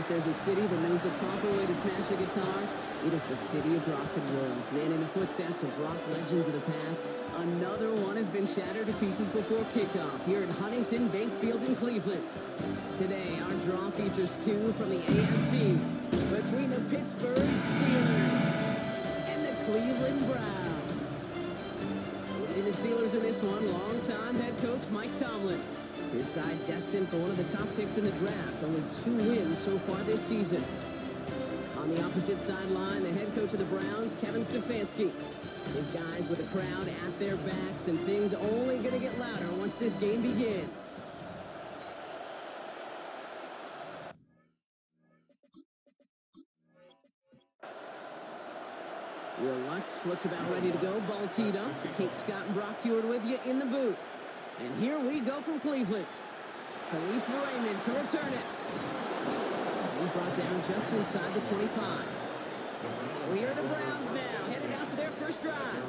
if there's a city that knows the proper way to smash a guitar, it is the city of rock and roll. And in the footsteps of rock legends of the past, another one has been shattered to pieces before kickoff here at Huntington Bank Field in Cleveland. Today, our draw features two from the AFC between the Pittsburgh Steelers and the Cleveland Browns. Leading the Steelers in this one, longtime head coach Mike Tomlin. His side destined for one of the top picks in the draft. Only 2 wins so far this season. On the opposite sideline, the head coach of the Browns, Kevin Stefanski. His guys with the crowd at their backs, and things only going to get louder once this game begins. Will Lutz looks about ready to go. Ball teed up. Kate Scott and Brock Heward with you in the booth. And here we go from Cleveland. Khalif Raymond to return it. He's brought down just inside the 25. So here are the Browns now, headed out for their first drive.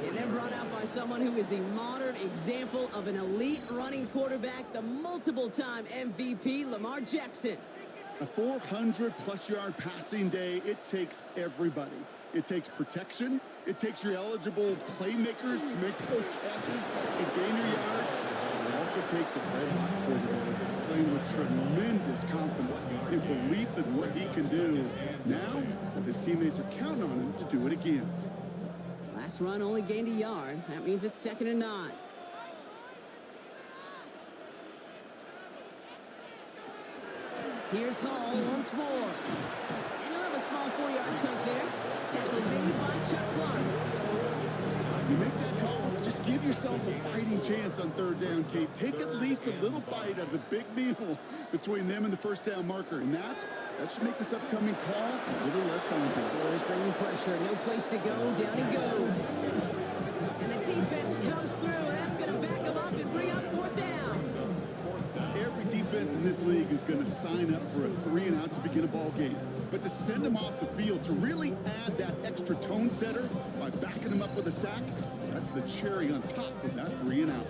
And they're brought out by someone who is the modern example of an elite running quarterback, the multiple-time MVP, Lamar Jackson. A 400-plus-yard passing day, it takes everybody. It takes protection. It takes your eligible playmakers to make those catches and gain your yards. It also takes a red-hot quarterback playing with tremendous confidence and belief in what he can do. Now, his teammates are counting on him to do it again. Last run only gained a yard. That means it's 2nd and 9. Here's Hall once more. And he'll have a small 4-yard chunk there. Tackled maybe by Chuck Clark. You make that call to just give yourself a fighting chance on 3rd down, Kate. Take at least a little bite of the big meal between them and the first down marker. And that should make this upcoming call a little less daunting. Steelers bringing pressure. No place to go. Down he goes. And the defense comes through. That's going to back him up and bring up 4th down. Every defense in this league is going to sign up for a 3-and-out to begin a ball game. But to send him off the field, to really add that extra tone setter by backing him up with a sack, that's the cherry on top of that 3-and-out.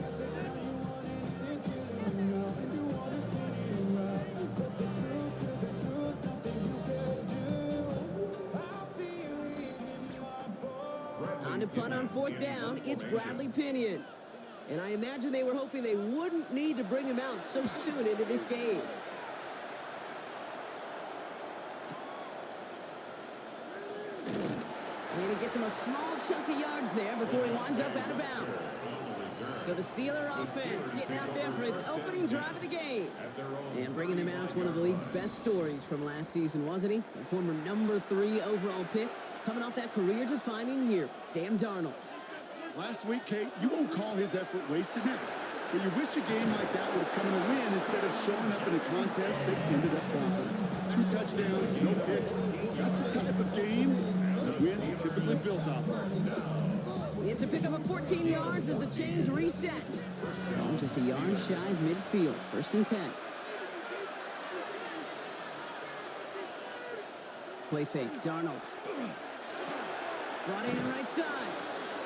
On to punt on 4th down, it's Bradley Pinion. And I imagine they were hoping they wouldn't need to bring him out so soon into this game. And he gets him a small chunk of yards there before he winds up out of bounds. So the Steeler offense getting out there for its opening drive of the game. And bringing them out to one of the league's best stories from last season, wasn't he? The former number 3 overall pick, coming off that career-defining year, Sam Darnold. Last week, Kate, you won't call his effort wasted now. But you wish a game like that would have come in a win instead of showing up in a contest that ended up dropping. 2 touchdowns, no picks. That's the type of game that wins are typically built off of. It's a pickup of 14 yards as the chains reset. Oh, just a yard shy of midfield. 1st and 10. Play fake. Darnold. Brought in right side.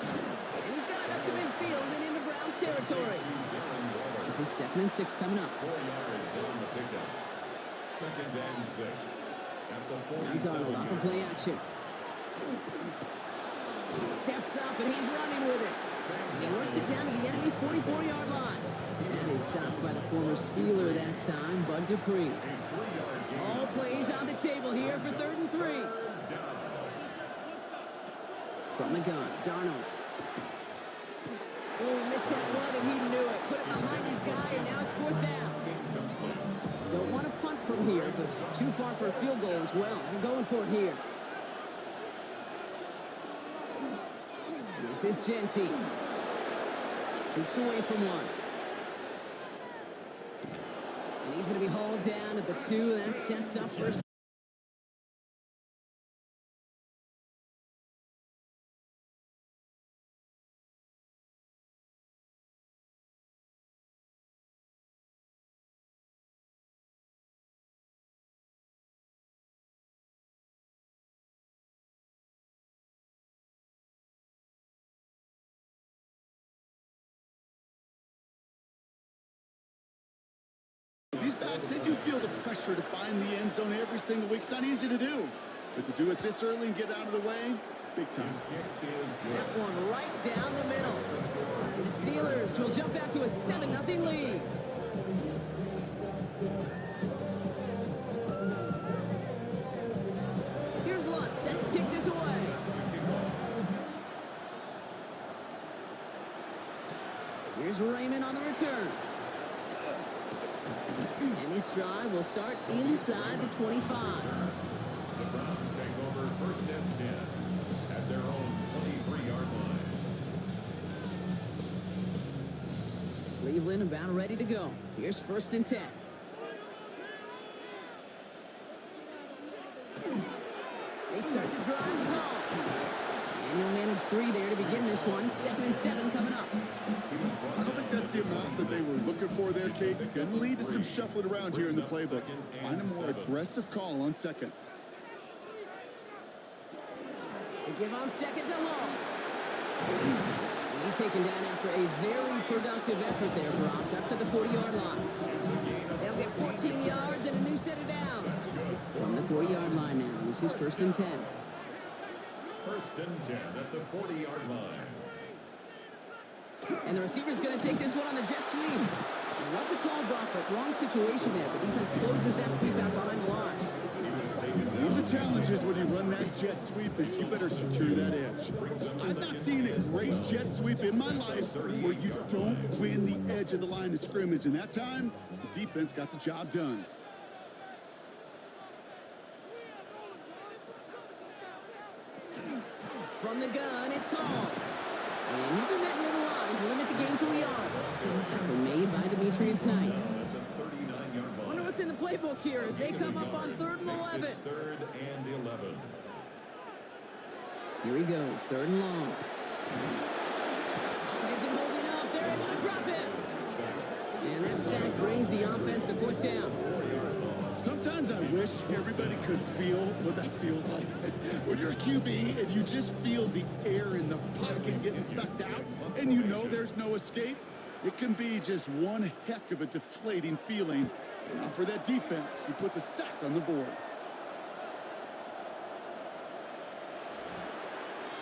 And he's got it up to midfield and into Browns territory. This is 2nd and 6 coming up. 4 yards on the pickup. 2nd and 6. Now Darnold off the play action. Steps up and he's running with it. And he works it down to the enemy's 44-yard line. And he's stopped by the former Steeler that time, Bud Dupree. All plays on the table here for 3rd and 3. From the gun, Darnold. Oh, he missed that one and he knew it. Put it behind his guy and now it's 4th down. Don't want to punt from here, but too far for a field goal as well. They're going for it here. This is Genty. Shoots away from one. And he's going to be hauled down at the 2. That sets up first. These quarterbacks, they do feel the pressure to find the end zone every single week. It's not easy to do. But to do it this early and get out of the way, big time. That one right down the middle. And the Steelers will jump out to a 7-0 lead. Here's Lutz set to kick this away. Here's Raymond on the return. And this drive will start inside the 25. The Browns take over first and 10 at their own 23-yard line. Cleveland about ready to go. Here's first and 10. They start the drive ball. And he'll manage 3 there to begin this one. 2nd and 7 coming up. I don't think that's the amount that they were looking for there, Kate. Going to lead to some shuffling around here in the playbook. Find a more aggressive call on second. They give on second to Hall. And he's taken down after a very productive effort there, Brock, up to the 40-yard line. They'll get 14 yards and a new set of downs. From the 40-yard line now, this is first and 10. First and 10 at the 40-yard line. And the receiver's going to take this one on the jet sweep. I love the call, Brock, but wrong situation there. The defense closes that sweep out behind the line. One of the challenges when you run that jet sweep is you better secure that edge. I've not seen a great jet sweep in my life where you don't win the edge of the line of scrimmage. And that time, the defense got the job done. From the gun, it's Hall. And he'll be met near the line to limit the game to a yard. Tackle made by Demetrius Knight. Wonder what's in the playbook here as they come up on 3rd and 11. 3rd and 11. Here he goes, 3rd and long. Isn't holding up. They're able to drop it. And that sack brings the offense to 4th down. Sometimes I wish everybody could feel what that feels like. When you're a QB and you just feel the air in the pocket getting sucked out and you know there's no escape, it can be just one heck of a deflating feeling. Now for that defense, he puts a sack on the board.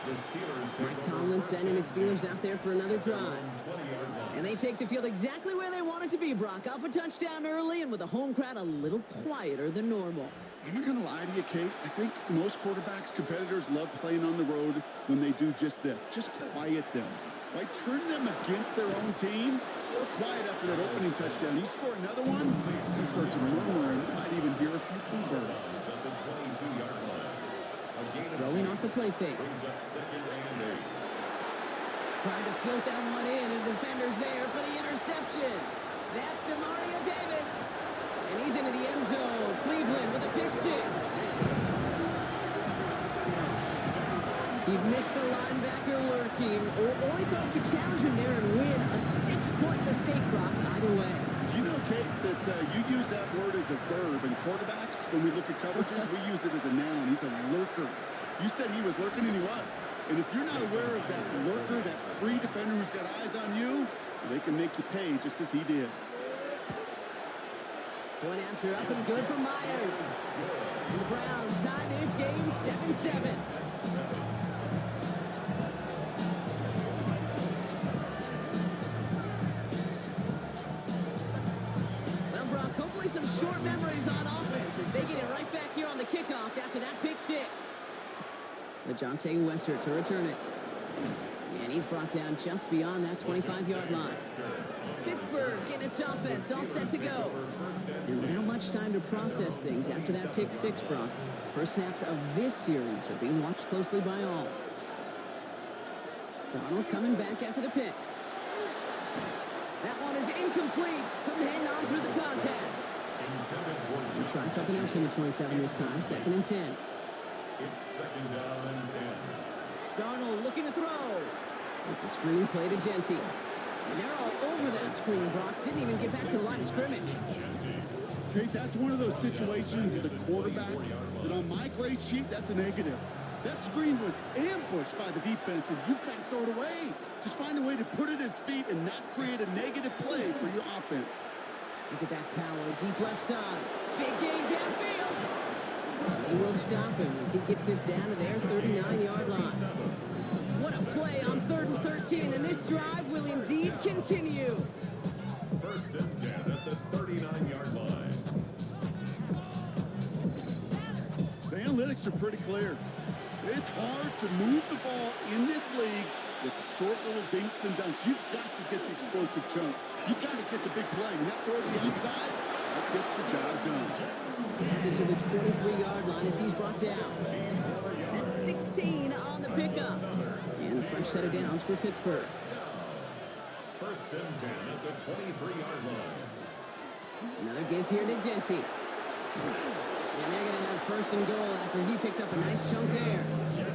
The Steelers Mike Tomlin sending his Steelers out there for another drive. And they take the field exactly where they want it to be, Brock. Off a touchdown early and with a home crowd a little quieter than normal. I'm not going to lie to you, Kate. I think most quarterbacks, competitors love playing on the road when they do just this. Just quiet them. Right? Turn them against their own team. Or quiet after that opening touchdown. You score another one, you start to murmur and you might even hear a few bluebirds. Throwing off the play fake. Trying to float that one in, and the defender's there for the interception. That's Demario Davis. And he's into the end zone. Cleveland with a pick 6. He missed the linebacker lurking, or he thought he could challenge him there and win. A 6-point mistake, Brock, either way. Do you know, Kate, that you use that word as a verb, and quarterbacks, when we look at coverages, we use it as a noun. He's a lurker. You said he was lurking, and he was. And if you're not aware of that lurker, that free defender who's got eyes on you, they can make you pay just as he did. Point after up and good for Myers. And the Browns tie this game 7-7. Well, Brock, hopefully some short memories on offense as they get it right back here on the kickoff after that pick 6. LeJontay Wester to return it. And he's brought down just beyond that 25-yard line. Pittsburgh getting its offense all set to go. And without much time to process things after that pick 6, Brock, first snaps of this series are being watched closely by all. Donald coming back after the pick. That one is incomplete. Couldn't hang on through the contest. We'll try something else from the 27 this time. 2nd and 10. It's 2nd down and 10. Darnold looking to throw. It's a screen play to Genty. And they're all over that screen, Brock. Didn't even get back to the line of scrimmage. Kate, that's one of those situations as a quarterback that on my grade sheet, that's a negative. That screen was ambushed by the defense, and you've got to throw it away. Just find a way to put it at his feet and not create a negative play for your offense. Look at that power, deep left side. Big gain downfield. And they will stop him as he gets this down to their 39-yard line. What a play on 3rd and 13, and this drive will indeed continue. 1st and 10 at the 39-yard line. The analytics are pretty clear. It's hard to move the ball in this league with short little dinks and dunks. You've got to get the explosive chunk. You've got to get the big play. And that throw to the outside, that gets the job done. Has it to the 23-yard line as he's brought down. That's 16 on the pickup. And a fresh set of downs for Pittsburgh. 1st and 10 at the 23-yard line. Another give here to Jency. And they're going to have 1st and goal after he picked up a nice chunk there. 15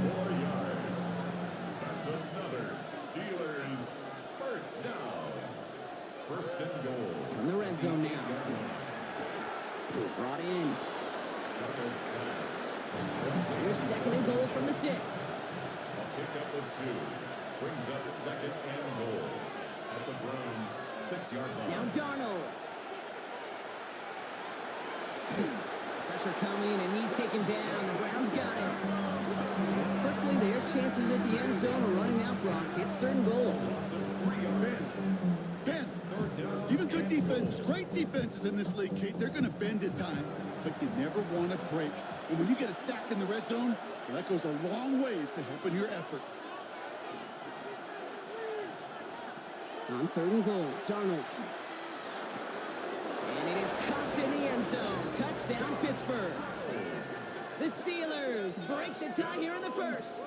more yards. That's another Steelers 1st down. 1st and goal. From the red zone now. Brought in. Here's 2nd and goal from the 6. A pickup of 2. Brings up 2nd and goal at the Browns' 6-yard line. Now Darnold. Pressure coming, and he's taken down. The Browns got it. Quickly, their chances at the end zone are running out, Brock. It's 3rd and goal. Ben, even good defenses, great defenses in this league, Kate, they're going to bend at times, but you never want to break. And when you get a sack in the red zone, well, that goes a long ways to helping your efforts. On 3rd and goal, Darnold. And it is caught in the end zone. Touchdown, Pittsburgh. The Steelers break the tie here in the 1st.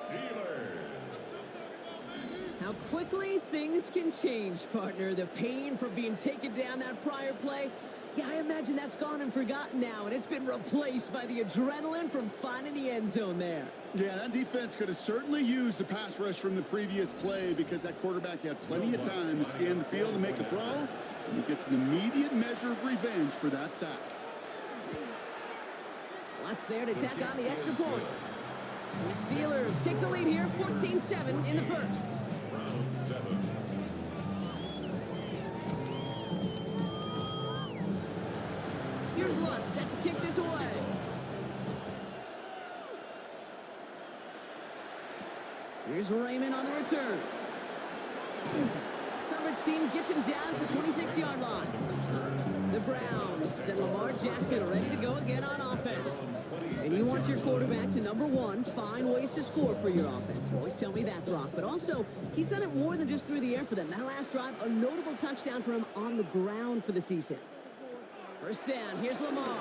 How quickly things can change, partner. The pain from being taken down that prior play, yeah, I imagine that's gone and forgotten now, and it's been replaced by the adrenaline from finding the end zone there. Yeah, that defense could have certainly used the pass rush from the previous play because that quarterback had plenty of time to scan the field and make a throw, and he gets an immediate measure of revenge for that sack. Lots there to tack on the extra point. And the Steelers take the lead here, 14-7 in the 1st. Round 7. Here's Lutz set to kick this away. Here's Raymond on the return. Coverage team gets him down at the 26-yard line. The Browns and Lamar Jackson ready to go again on offense. And you want your quarterback to, number 1, find ways to score for your offense. You always tell me that, Brock. But also, he's done it more than just through the air for them. That last drive, a notable touchdown for him on the ground for the season. 1st down, here's Lamar.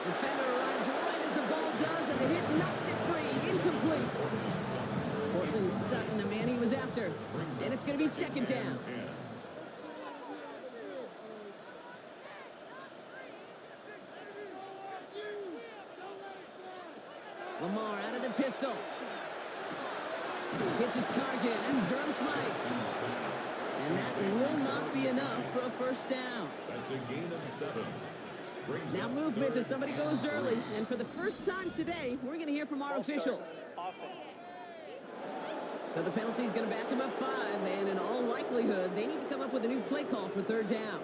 Defender arrives right as the ball does, and the hit knocks it free. Incomplete. Portland Sutton, the man he was after. And it's going to be 2nd down. Lamar out of the pistol. Hits his target. That's Durham Smythe. And that will not be enough for a 1st down. That's a gain of 7. Now movement as somebody goes early. And for the first time today, we're going to hear from our officials. So the penalty is going to back them up 5. And in all likelihood, they need to come up with a new play call for 3rd down.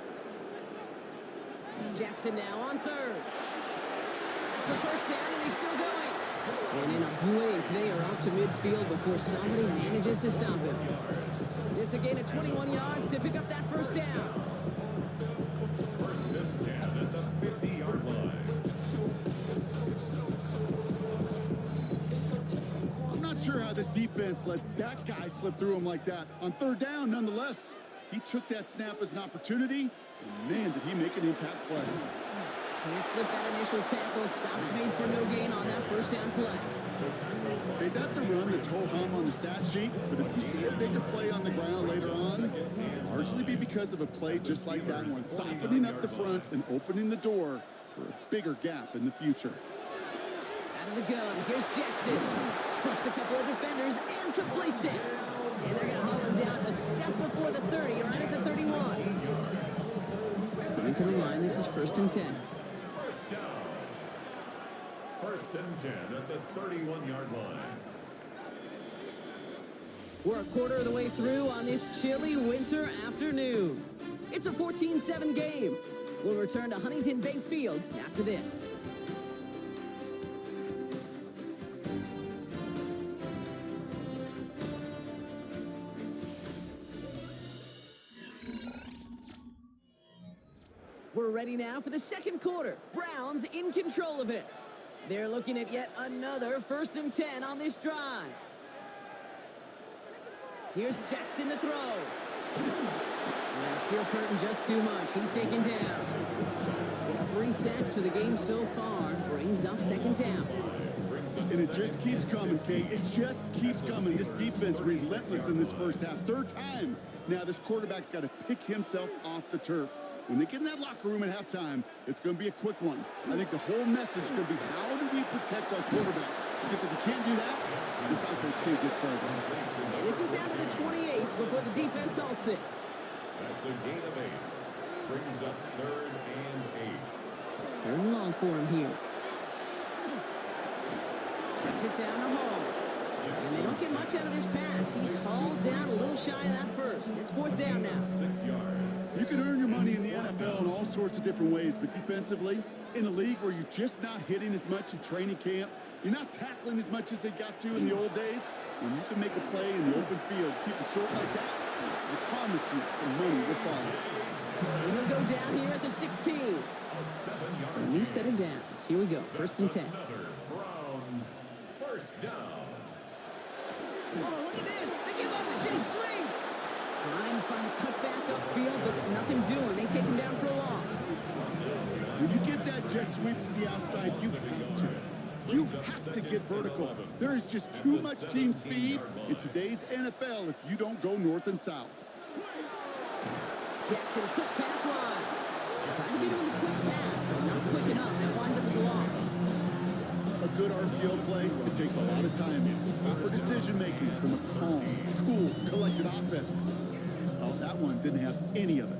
Jackson now on 3rd. That's the 1st down, and he's still going. And in a blink, they are out to midfield before somebody manages to stop him. It's a gain of 21 yards to pick up that 1st down. 1st and 10 at the 50-yard line. I'm not sure how this defense let that guy slip through him like that. On 3rd down, nonetheless, he took that snap as an opportunity, and man, did he make an impact play. Can't slip that initial tackle. Stops made for no gain on that 1st down play. Okay, that's a run that's ho-hum on the stat sheet, but if you see a bigger play on the ground later on, it'll largely be because of a play just like that one, softening up the front and opening the door for a bigger gap in the future. Out of the gun, here's Jackson. Splits a couple of defenders and completes it. And they're going to haul him down a step before the 30, right at the 31. Coming to the line, this is 1st and 10. 1st down. 1st and 10 at the 31-yard line. We're a quarter of the way through on this chilly winter afternoon. It's a 14-7 game. We'll return to Huntington Bank Field after this. We're ready now for the second quarter. Browns in control of it. They're looking at yet another 1st and 10 on this drive. Here's Jackson to throw. And the steel curtain just too much. He's taken down. It's 3 sacks for the game so far. Brings up 2nd down. And it just keeps coming, Kate. It just keeps coming. This defense relentless in this first half. 3rd time. Now this quarterback's got to pick himself off the turf. When they get in that locker room at halftime, it's going to be a quick one. I think the whole message is going to be, how do we protect our quarterback? Because if you can't do that, this offense can't get started. And this is down to the 28s before the defense halts it. That's a gain of 8. Brings up 3rd and 8. 3rd and long for him here. Checks it down to Hall. And they don't get much out of this pass. He's hauled down a little shy of that first. It's 4th down now. 6 yards. You can earn your money in the NFL in all sorts of different ways, but defensively, in a league where you're just not hitting as much in training camp, you're not tackling as much as they got to in the old days, when you can make a play in the open field, keep it short like that, I promise you some money will follow. And he'll go down here at the 16. So a new set of downs. Here we go, 1st and 10. Browns, 1st down. Oh, look at this. They give on the jet sweep. Trying to find a cutback upfield, but nothing doing. They take him down for a loss. When you get that jet sweep to the outside, you have to. You have to get vertical. There is just too much team speed in today's NFL if you don't go north and south. Jackson, quick pass wide. Trying to beat him with a quick pass, but not quick enough. That winds up as a loss. A good RPO play, it takes a lot of time. Proper decision-making from a calm, cool, collected offense. Oh, that one didn't have any of it.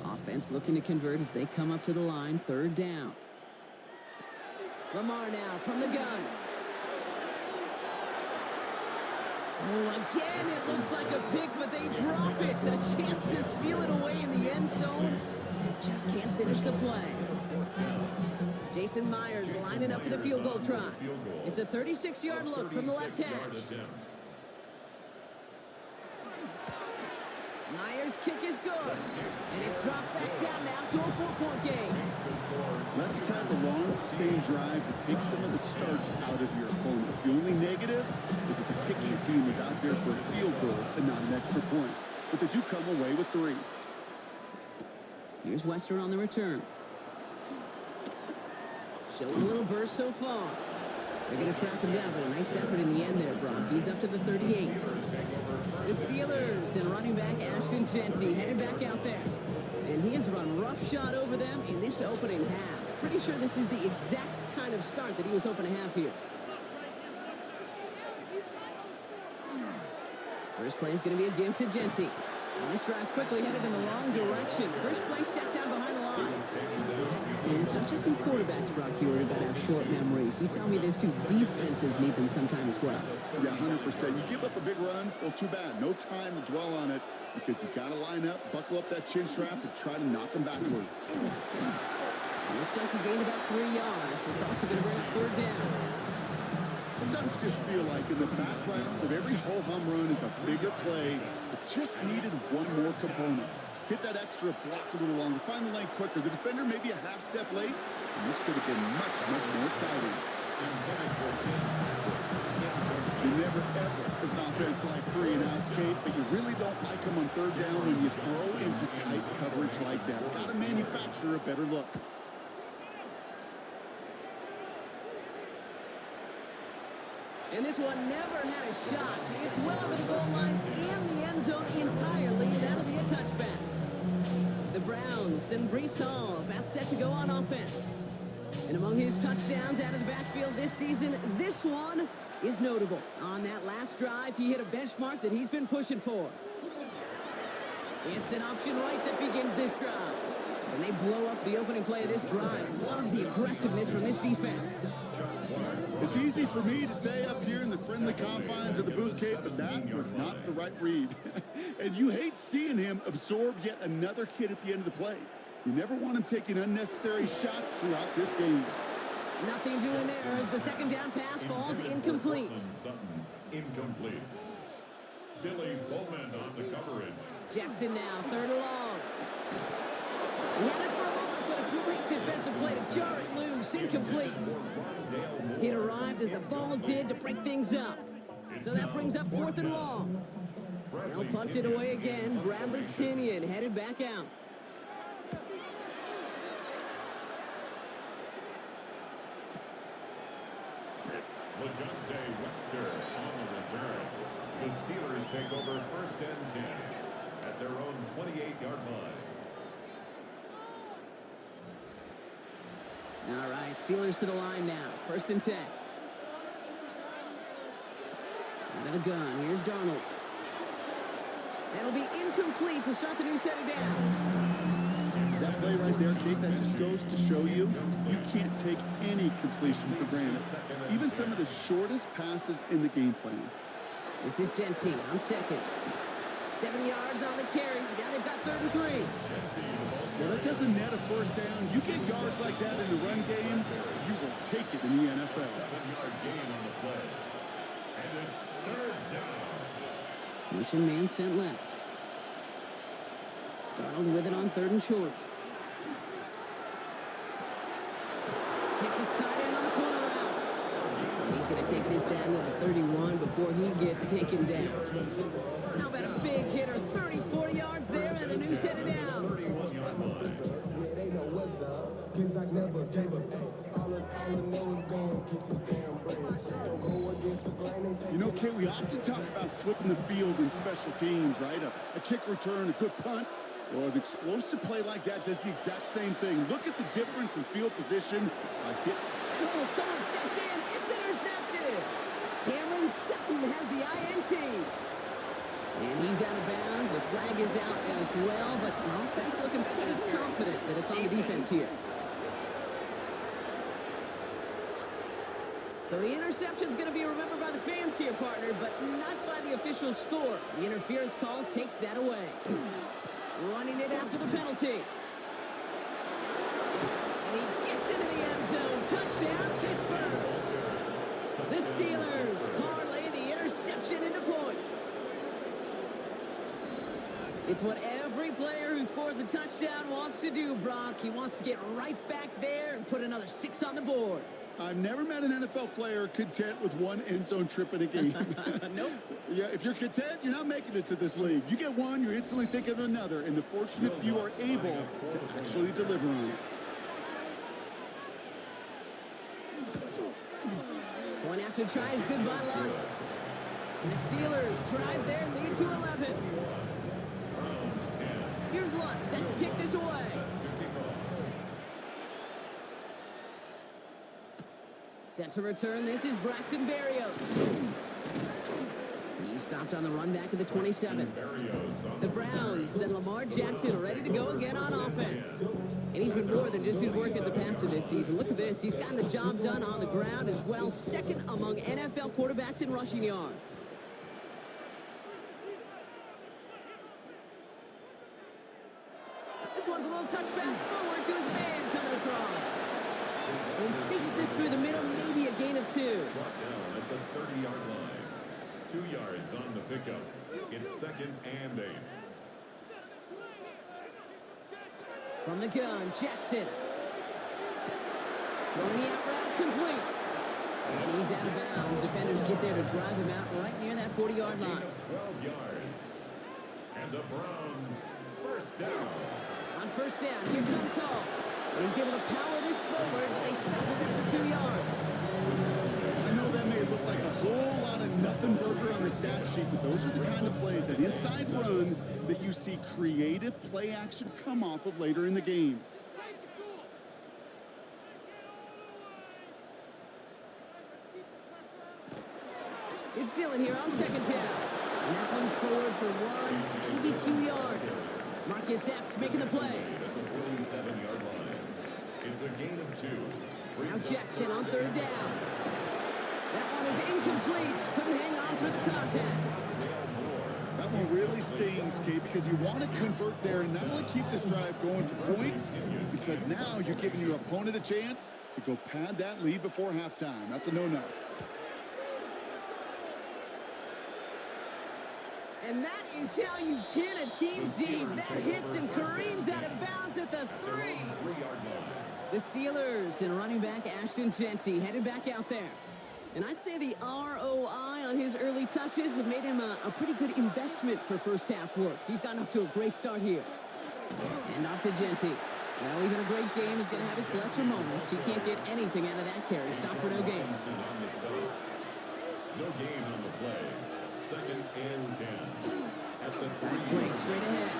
Offense looking to convert as they come up to the line, 3rd down. Lamar now from the gun. Oh, again, it looks like a pick, but they drop it. A chance to steal it away in the end zone. They just can't finish the play. Jason Myers lining up for the field goal try. It's a 36-yard look from the left hash. Myers' kick is good. And it's dropped back down now to a 4-point game. That's the type of long, sustained drive that takes some of the starch out of your opponent. The only negative is if the kicking team is out there for a field goal and not an extra point. But they do come away with 3. Here's Wester on the return. Showing a little burst so far. They're going to track him down, but a nice effort in the end there, Brock. He's up to the 38. The Steelers and running back Ashton Jeanty headed back out there. And he has run roughshod over them in this opening half. Pretty sure this is the exact kind of start that he was hoping to have here. First play is going to be a give to Jeanty. And this drive's quickly headed in the wrong direction. First play set down behind the line. And it's not just some quarterbacks, Brock, who are got to have short memories. You tell me this too. Defenses need them sometime as well. Yeah, 100%. You give up a big run, well, too bad. No time to dwell on it because you got to line up, buckle up that chin strap, and try to knock them backwards. Looks like he gained about 3 yards. It's also going to bring up 3rd down. Sometimes you just feel like in the background of every ho-hum run is a bigger play that just needed one more component. Hit that extra block a little longer, find the lane quicker. The defender may be a half step late, and this could have been much, much more exciting. You never, ever, as an offense, like 3 and outs, Kate, but you really don't like them on 3rd down when you throw into tight coverage like that. Got to manufacture a better look. And this one never had a shot. It's well over the goal line and the end zone entirely, and that'll be a touchback. The Browns and Breece Hall about set to go on offense. And among his touchdowns out of the backfield this season, this one is notable. On that last drive, he hit a benchmark that he's been pushing for. It's an option right that begins this drive. And they blow up the opening play of this drive. Love the aggressiveness from this defense. It's easy for me to say up here in the friendly confines of the booth, Kate, but that was not the right read. And you hate seeing him absorb yet another hit at the end of the play. You never want him taking unnecessary shots throughout this game. Nothing doing there as the second down pass falls incomplete. Incomplete. Billy Bowman on the coverage. Jackson now, third and long. He had it for a moment, but a great defensive play to jar it loose. Incomplete. It arrived as the ball did to break things up. So that brings up fourth and long. They'll punch it away again. Bradley Pinion headed back out. LeJohntay Wester on the return. The Steelers take over first and 10 at their own 28-yard line. All right, Steelers to the line now. First and 10. Out of the gun. Here's Darnold. That'll be incomplete to start the new set of downs. That play right there, Kate, that just goes to show you can't take any completion for granted. Even some of the shortest passes in the game plan. This is Genty on second. 7 yards on the carry. Now they've got third and 3. Well, that doesn't net a first down. You get yards like that in the run game, you will take it in the NFL. 7-yard gain on the play. And it's third down. Motion man sent left. Darnold with it on third and short. Hits his tight end on the corner route. And he's going to take this down to the 31 before he gets taken down. How about a big hitter? 34 yards there and the new set of downs. You know, Kate, we often talk about flipping the field in special teams, right? A kick return, a good punt. Well, an explosive play like that does the exact same thing. Look at the difference in field position. Oh, someone stepped in. It's intercepted. Cameron Sutton has the INT. And he's out of bounds. A flag is out as well, but the offense looking pretty confident that it's on the defense here. So the interception's going to be remembered by the fans here, partner, but not by the official score. The interference call takes that away. Running it after the penalty. And he gets into the end zone. Touchdown, Pittsburgh. The Steelers parlay the interception into points. It's what every player who scores a touchdown wants to do, Brock. He wants to get right back there and put another 6 on the board. I've never met an NFL player content with one end zone trip in a game. Nope. Yeah, if you're content, you're not making it to this league. You get one, you're instantly thinking of another, and the fortunate few are able to actually deliver on it. One after try is good by Lutz. And the Steelers drive their lead to 11. Here's Lutz set to kick this away. Set to return, this is Braxton Berrios. He's stopped on the run back at the 27. The Browns send Lamar Jackson ready to go again on offense. And he's been more than just his work as a passer this season. Look at this, he's gotten the job done on the ground as well. Second among NFL quarterbacks in rushing yards. This one's a little touch pass forward to his man coming across. And he sneaks this through the middle, maybe a gain of 2. Brought down at the 30-yard line. 2 yards on the pickup. It's second and 8. From the gun, Jackson. Throwing the out route complete. And he's out of bounds. Defenders get there to drive him out right near that 40-yard line. 12 yards. And the Browns first down. On first down, here comes Hall. And he's able to power this forward, but they stop him after 2 yards. I know that may look like a whole lot of nothing burger on the stat sheet, but those are the kind of plays, that inside run, that you see creative play action come off of later in the game. It's Dillon here on second down. And that one's forward for 1, maybe 2 yards. Marcus Epps making the play. At the 47-yard line. It's a gain of 2. Now Jackson on third down. That one is incomplete. Couldn't hang on through the contact. That one really stings, Kate, because you want to convert there and not only keep this drive going for points, because now you're giving your opponent a chance to go pad that lead before halftime. That's a no-no. And that is how you pin a team deep. That hits and careens out of bounds at the 3. The Steelers and running back Ashton Jeanty headed back out there. And I'd say the ROI on his early touches have made him a pretty good investment for first half work. He's gotten off to a great start here. And off to Jeanty. Well, even a great game is going to have its lesser moments. You can't get anything out of that carry. Stop for no gain. No gain on the play. 2nd and 10. At the 3. Play straight ahead.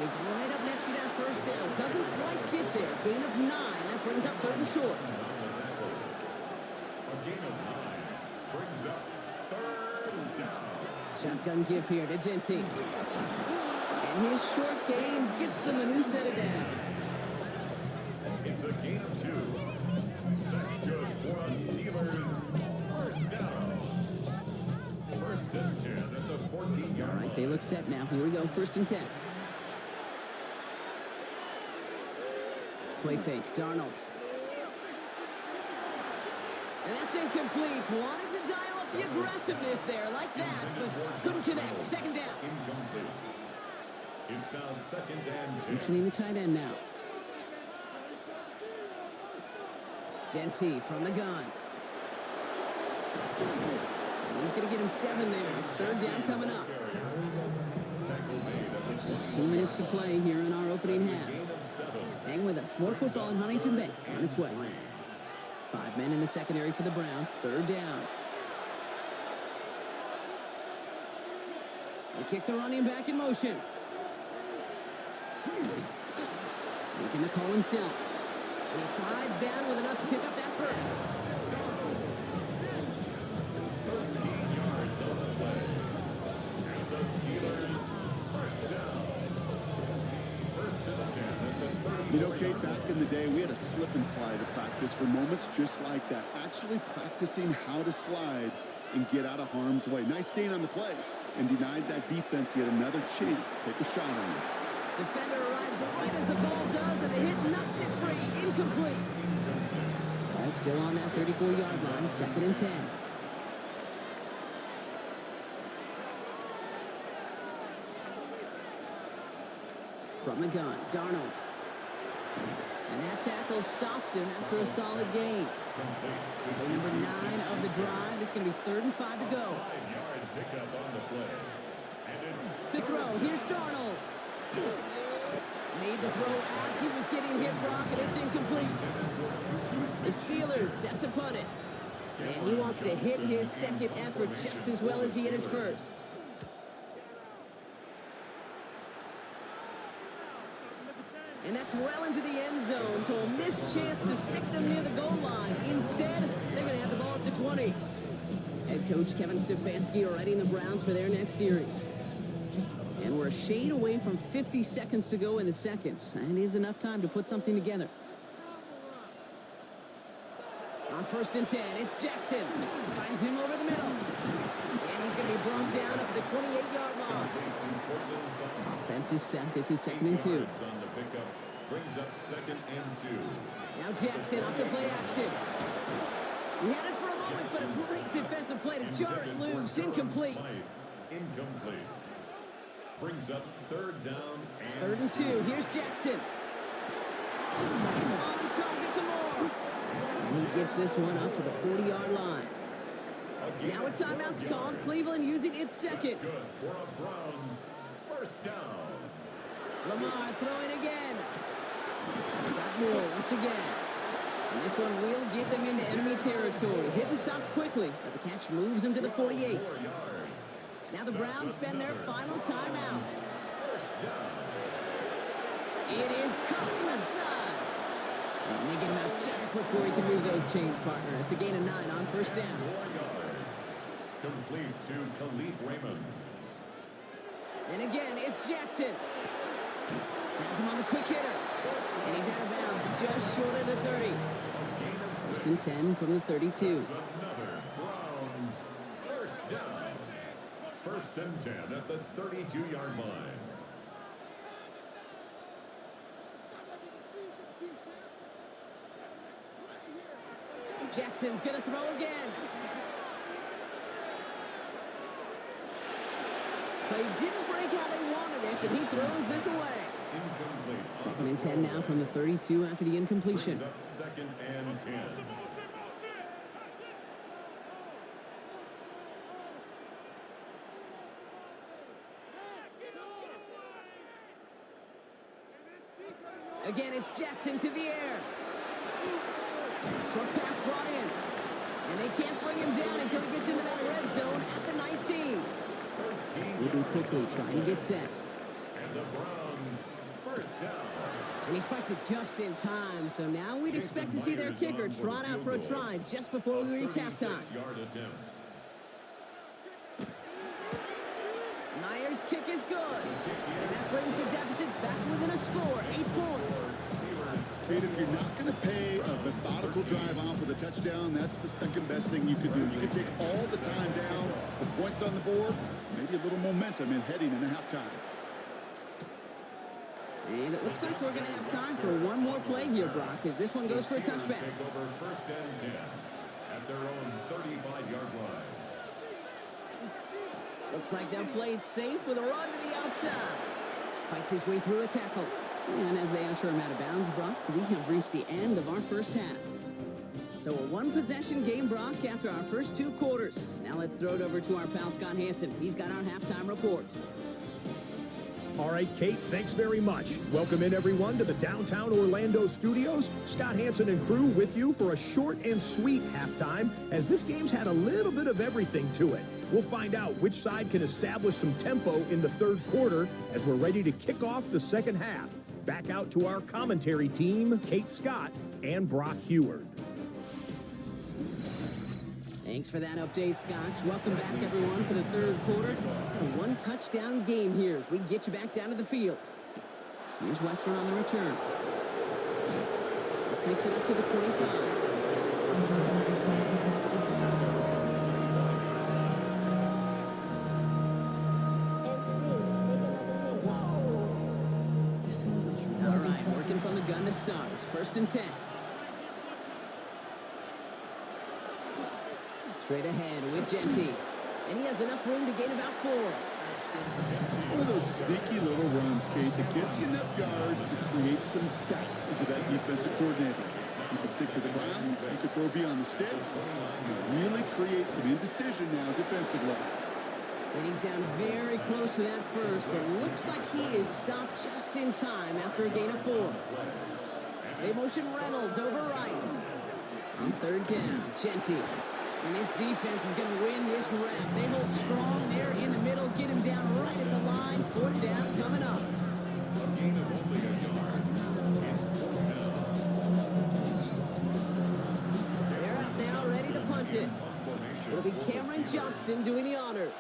He's right up next to that first down. Doesn't quite get there. Gain of 9. That brings up 3rd and short. A gain of 9 brings up 3rd down. Shotgun give here to Jeanty. And his short game gets them a new set of downs. It's a gain of 2. That's good for a Steelers first down. 1st and 10 at the 14-yard line. All right, they look set now. Here we go, 1st and 10. Play fake, Darnold. And that's incomplete. Wanted to dial up the aggressiveness there like that, but couldn't connect. 2nd down. Incomplete. It's now 2nd and 10. Motioning the tight end now. Jeanty from the gun. And he's going to get him 7 there. It's 3rd down coming up. Just 2 minutes to play here in our opening half. Hang with us. More football in Huntington Bank on its way. 5 men in the secondary for the Browns. 3rd down. They kick the running back in motion. Making the call himself. And he slides down with enough to pick up that first. 13 yards on the play. And the Steelers first down. 1st and 10 at the 30. You know, Kate, back in the day, we had a slip and slide at practice for moments just like that. Actually practicing how to slide and get out of harm's way. Nice gain on the play. And denied that defense yet another chance to take a shot on him. Defender arrives right as the ball does, and the hit knocks it free. Incomplete. Ball still on that 34-yard line. 2nd and 10. From the gun, Darnold. And that tackle stops him after a solid gain. Play number 9 of the drive. It's going to be 3rd and 5 to go. 5-yard pickup on the play. And it's To throw, here's Darnold. Made the throw as he was getting hit, Brock, and it's incomplete. The Steelers set to punt it. And he wants to hit his 2nd effort just as well as he hit his 1st. And that's well into the end zone, so a missed chance to stick them near the goal line. Instead, they're going to have the ball at the 20. Head coach Kevin Stefanski readying the Browns for their next series. And we're a shade away from 50 seconds to go in the second. And is enough time to put something together. On 1st and 10, it's Jackson. Finds him over the middle. And he's going to be brought down up at the 28-yard line. Offense is set. This is 2nd and 2. on the pickup brings up 2nd and 2. Now Jackson off the play action. We had it for a moment, but a great defensive play to jar it loose. Incomplete. Incomplete. Brings up 3rd down and 3rd and 2. Here's Jackson. On target to Moore. And he gets this one up to the 40-yard line. Now a timeout's called. Cleveland using its 2nd. good for a Browns first down. Lamar throwing again. Scott Moore once again. And this one will get them into enemy territory. Hit and stopped quickly, but the catch moves him to the 48. 4 yards. Now the Browns spend their final timeout. First down. It is caught left side. And they get him out just before he can move those chains, partner. It's a gain of 9 on 1st down. 4 yards. Complete to Khalif Raymond. And again, it's Jackson. Has him on the quick hitter. And he's out of bounds just short of the 30. First and 10 from the 32. Another Browns first down. First and 10 at the 32-yard line. Jackson's going to throw again. Play didn't break how they wanted it, and he throws this away. Incomplete. Second and 10 now from the 32 after the incompletion. Brings up second and 10. Again, it's Jackson to the air. Short pass brought in. And they can't bring him down until he gets into that red zone at the 19. Moving quickly, trying to get set. And the Browns first down. And he spiked it just in time, so now we'd expect to see their kicker trot out for a try just before we reach halftime. 36-yard attempt. Myers' kick is good. And that brings the deficit back within a score, 8 points. Kate, if you're not going to pay a methodical drive off with a touchdown, that's the second best thing you could do. You can take all the time down, the points on the board, maybe a little momentum in heading into halftime. And it looks like we're going to have time for one more play here, Brock, as this one goes for a touchback. Take over first and 10 at their own 35-yard line. Looks like they're played safe with a run to the outside. Fights his way through a tackle. And as they usher him out of bounds, Brock, we have reached the end of our first half. So a one-possession game, Brock, after our first 2 quarters. Now let's throw it over to our pal Scott Hansen. He's got our halftime report. All right, Kate, thanks very much. Welcome in, everyone, to the downtown Orlando studios. Scott Hansen and crew with you for a short and sweet halftime, as this game's had a little bit of everything to it. We'll find out which side can establish some tempo in the third quarter as we're ready to kick off the second half. Back out to our commentary team, Kate Scott and Brock Heward. Thanks for that update, Scott. Welcome back, everyone, for the third quarter. A one-touchdown game here as we get you back down to the field. Here's Western on the return. This makes it up to the 25. All right, working from the gun to start. It's first and 10. Straight ahead with Genty. And he has enough room to gain about 4. It's one of those sneaky little runs, Kate, that gives you enough yards to create some doubt into that defensive coordinator. You can stick to the ground, you can throw beyond the sticks, you really create some indecision now defensively. And he's down very close to that first, but looks like he is stopped just in time after a gain of 4. They motion Reynolds over right. On third down, Genty. And this defense is going to win this round. They hold strong there in the middle, get him down right at the line. 4th down coming up. A gain of only a yard. It's 4th down. They're out now, ready to punt it. It'll be Cameron Johnston doing the honors.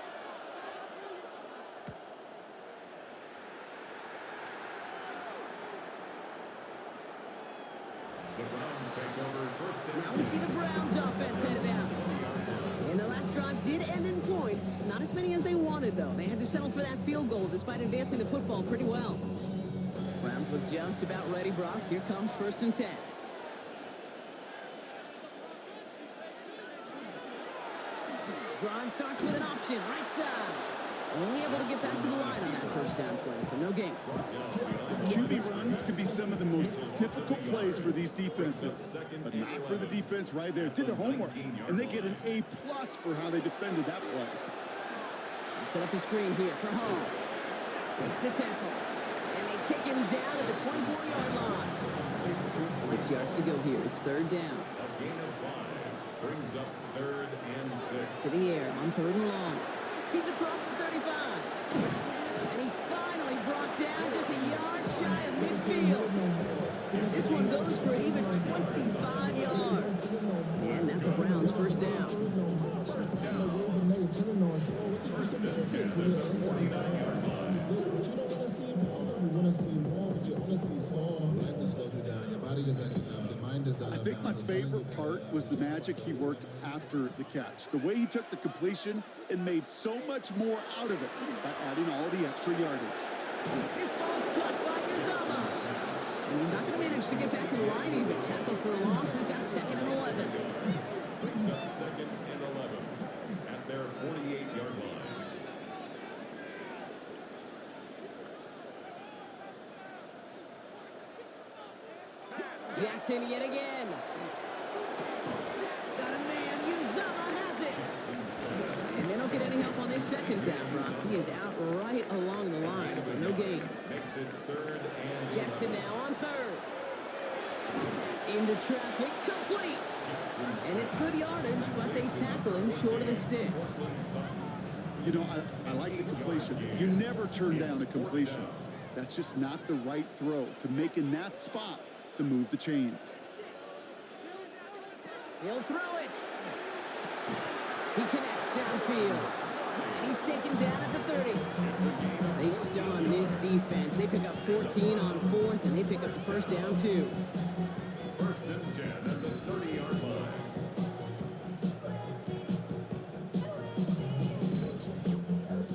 The Browns take over first and Now we see the Browns offense headed out. And the last drive did end in points. Not as many as they wanted, though. They had to settle for that field goal despite advancing the football pretty well. Browns look just about ready, Brock. Here comes first and 10. Drive starts with an option, right side. Only able to get back to the line on that first down play, so no gain. QB runs could be some of the most difficult plays for these defenses, but not for the defense right there. Did their homework, and they get an A+ for how they defended that play. Set up a screen here for Hall. Makes the tackle. And they take him down at the 24-yard line. 6 yards to go here. It's third down. a gain of 5. Brings up 3rd and 6. To the air on 3rd and long. He's across the 35. And he's finally brought down just a yard shy of midfield. This one goes for an even 25 yards. And that's a Browns first down. First down. First and 10 at the 49-yard line. think my favorite part was the magic he worked after the catch. The way he took the completion and made so much more out of it by adding all the extra yardage. His ball's caught by Uzama. And he's not going to manage to get back to the line. He's a tackle for a loss. We've got 2nd and 11. Brings up 2nd and 11 at their 48-yard line. Jackson yet again. Got a man. Uzama has it. And they don't get any help on this 2nd down, Brock. He is out right along the line, so no gain. Makes it 3rd and Jackson now on 3rd. Into traffic, complete. And it's good yardage, but they tackle him short of the sticks. You know, I like the completion. You never turn down a completion. That's just not the right throw to make in that spot to move the chains. He'll throw it. He connects downfield. And he's taken down at the 30. They stun this defense. They pick up 14 on 4th, and they pick up the 1st down, too. 1st and 10 at the 30-yard line.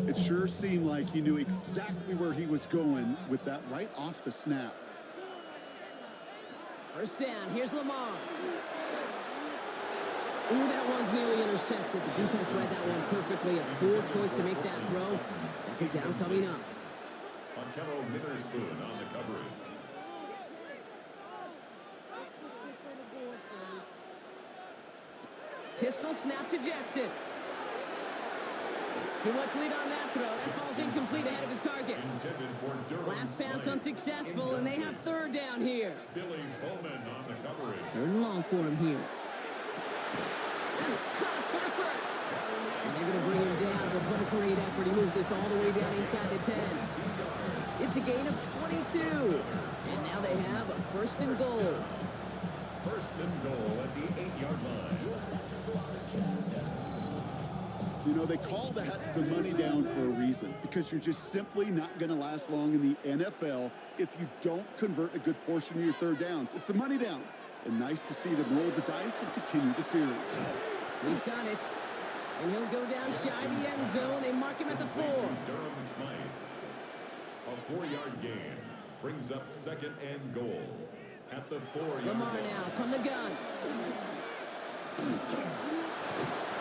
It sure seemed like he knew exactly where he was going with that right off the snap. 1st down. Here's Lamar. Ooh, that one's nearly intercepted. The defense read that one perfectly. A poor choice to make that throw. 2nd down coming up. Markello Witherspoon on the coverage. Pistol snap to Jackson. Too much lead on that throw. That falls incomplete ahead of his target. Intended for Durham Last pass Smythe. unsuccessful, and they have 3rd down here. Billy Bowman on the coverage. 3rd and long for him here. That's caught for the 1st. And they're going to bring him down, but what a great effort. He moves this all the way down inside the 10. It's a gain of 22. And now they have a 1st and goal. 1st and goal at the 8-yard line. You know, they call that the money down for a reason, because you're just simply not going to last long in the NFL if you don't convert a good portion of your 3rd downs. It's the money down. And nice to see them roll the dice and continue the series. He's got it. And he'll go down shy of the end zone. They mark him at the 4. Durham Smythe. A 4-yard gain brings up 2nd and goal at the 4-yard Lamar line. now from the gun.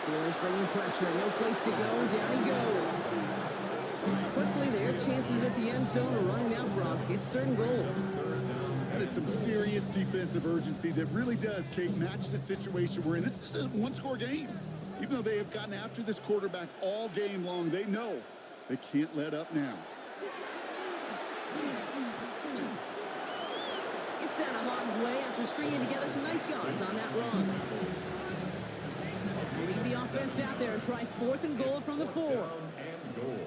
Steelers bringing pressure. No place to go. Down he goes. And quickly, their chances at the end zone are running out, Brock. It's 3rd and goal. That is some serious defensive urgency that really does, Kate, match the situation we're in. This is a one-score game. Even though they have gotten after this quarterback all game long, they know they can't let up now. It's out of harm's way after stringing together some nice yards on that run. Leave the offense out there and try 4th and goal from the 4. And goal.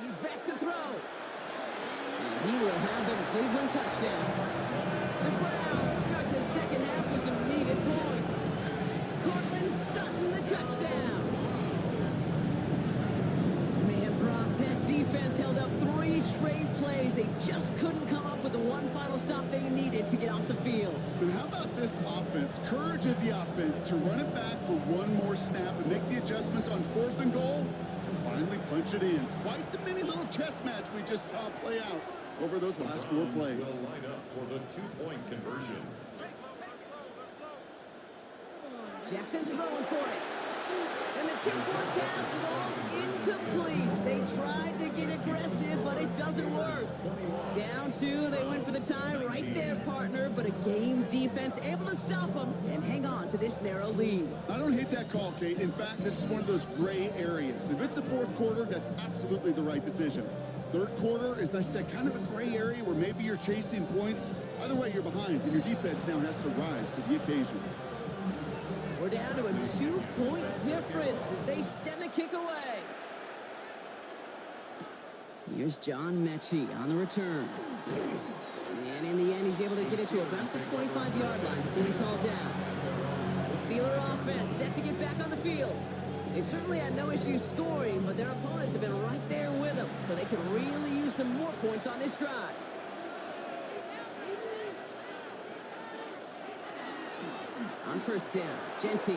He's back to throw. And he will have the Cleveland touchdown. The Browns start the 2nd half with some needed points. Cortland Sutton, the touchdown. Man, Brock, that defense held up 3 straight plays. They just couldn't come up with the one final stop they needed to get off the field. But how about this offense? Courage of the offense to run it back for one more snap and make the adjustments on 4th and goal to finally punch it in. Quite the mini little chess match we just saw play out over those last 4 plays. Will line up for the 2-point conversion. Jackson throwing for it. And the 2-point pass falls incomplete. They tried to get aggressive, but it doesn't work. Down 2, they went for the tie right there, partner, but a game defense able to stop them and hang on to this narrow lead. I don't hate that call, Kate. In fact, this is one of those gray areas. If it's a 4th quarter, that's absolutely the right decision. 3rd quarter, as I said, kind of a gray area where maybe you're chasing points. Either way, you're behind, and your defense now has to rise to the occasion. We're down to a 2-point difference as they send the kick away. Here's John Mechie on the return. And in the end, he's able to get it to about the 25-yard line before he's hauled down. The Steeler offense set to get back on the field. They've certainly had no issues scoring, but their opponents have been right there with them, so they could really use some more points on this drive. On first down, Genty.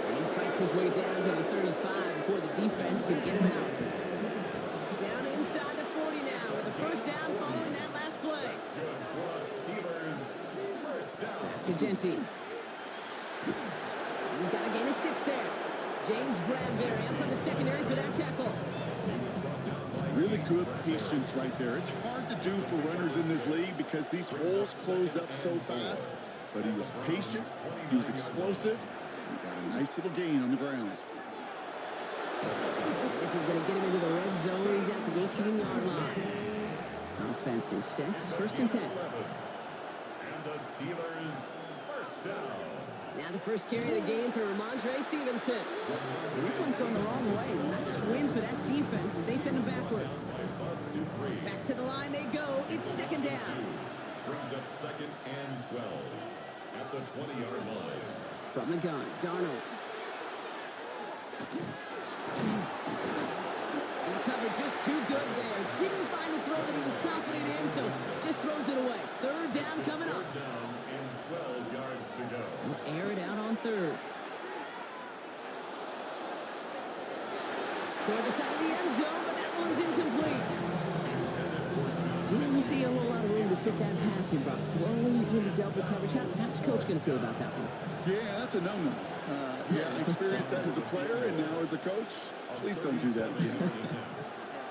And he fights his way down to the 35 before the defense can get him out. Down inside the 40 now with the first down following that last play. Back to Genty. He's got to gain a 6 there. James Bradbury up from the secondary for that tackle. Really good patience right there. It's hard to do for runners in this league because these holes close up so fast. But he was patient. He was explosive. He got a nice little gain on the ground. This is going to get him into the red zone. He's at the 18-yard line. Offense is 6, first and 10. And the Steelers first down. Now the first carry of the game for Ramondre Stevenson. And this one's going the wrong way. Nice win for that defense as they send him backwards. Back to the line they go. It's second down. Brings up 2nd and 12 at the 20-yard line. From the gun, Darnold. And the cover just too good there. Didn't find the throw that he was confident in, so just throws it away. Third down coming up. Third down and 12 yards to go. He'll air it out on third. Toward the side of the end zone, but that one's incomplete. Didn't see a whole lot of room to fit that passing block. Throwing into double coverage. How's Coach going to feel about that one? Yeah, that's a no-no. Yeah, I experienced that as a player and now as a coach. Please don't do that again.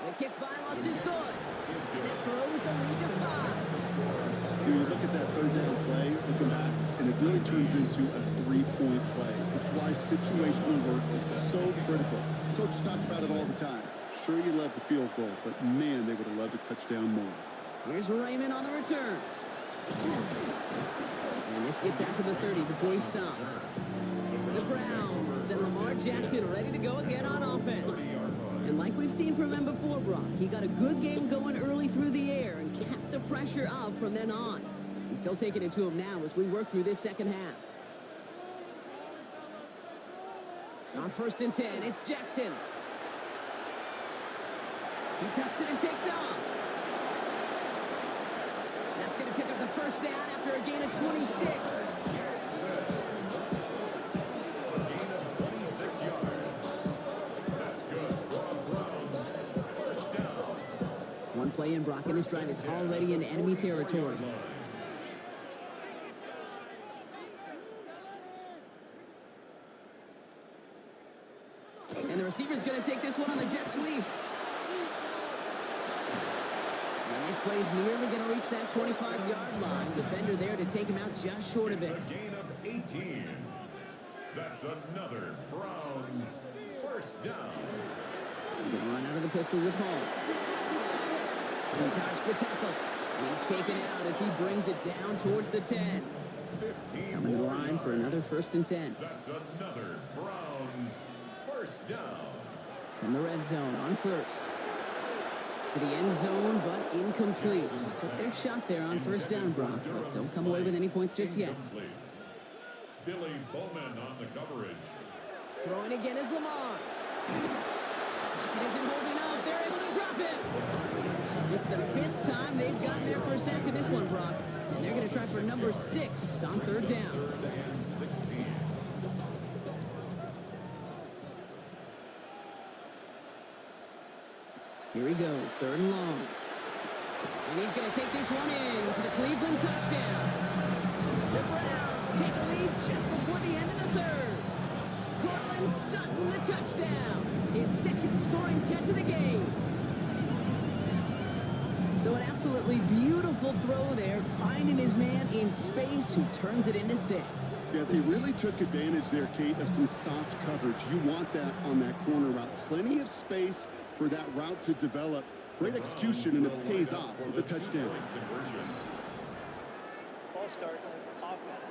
The kick by Lutz is good. And that throws the lead to 5. You look at that third down play, looking back, and it really turns into a 3-point play. That's why situational work is so critical. Coaches talk about it all the time. Sure, you love the field goal, but man, they would have loved a touchdown more. Here's Raymond on the return. And this gets out to the 30 before he stopped. The Browns send Lamar Jackson ready to go again on offense. And like we've seen from him before, Brock, he got a good game going early through the air and kept the pressure up from then on. He's still taking it to him now as we work through this second half. On first and 10, it's Jackson. He tucks it and takes off. That's going to pick up the first down after a gain of 26. A gain of 26 yards. That's good for the Browns. First down. One play in, Brock, and this drive is already in enemy territory. And the receiver's going to take this one on the jet sweep. And this play is nearly going to reach that 25-yard line. Defender there to take him out just short of it. It's a gain of 18. That's another Browns first down. He's going to run out of the pistol with Hall. He dodged the tackle. He's taken out as he brings it down towards the 10. 15 Coming to the line for another first and 10. That's another Browns first down. In the red zone on first. To the end zone, but incomplete. Took their shot there on first down, Brock, but don't come away with any points just yet. Billy Bowman on the coverage. Throwing again is Lamar. It isn't holding up. They're able to drop it. It's the 5th time they've gotten their first sack of this one, Brock. And they're going to try for number 6 on third down. Third and 16. Here he goes, third and long. And he's going to take this one in for the Cleveland touchdown. The Browns take a lead just before the end of the third. Cortland Sutton, the touchdown. His second scoring catch of the game. So an absolutely beautiful throw there, finding his man in space who turns it into 6. Yeah, they really took advantage there, Kate, of some soft coverage. You want that on that corner route. Plenty of space for that route to develop. Great execution, and it pays off with the touchdown. False start. Offense.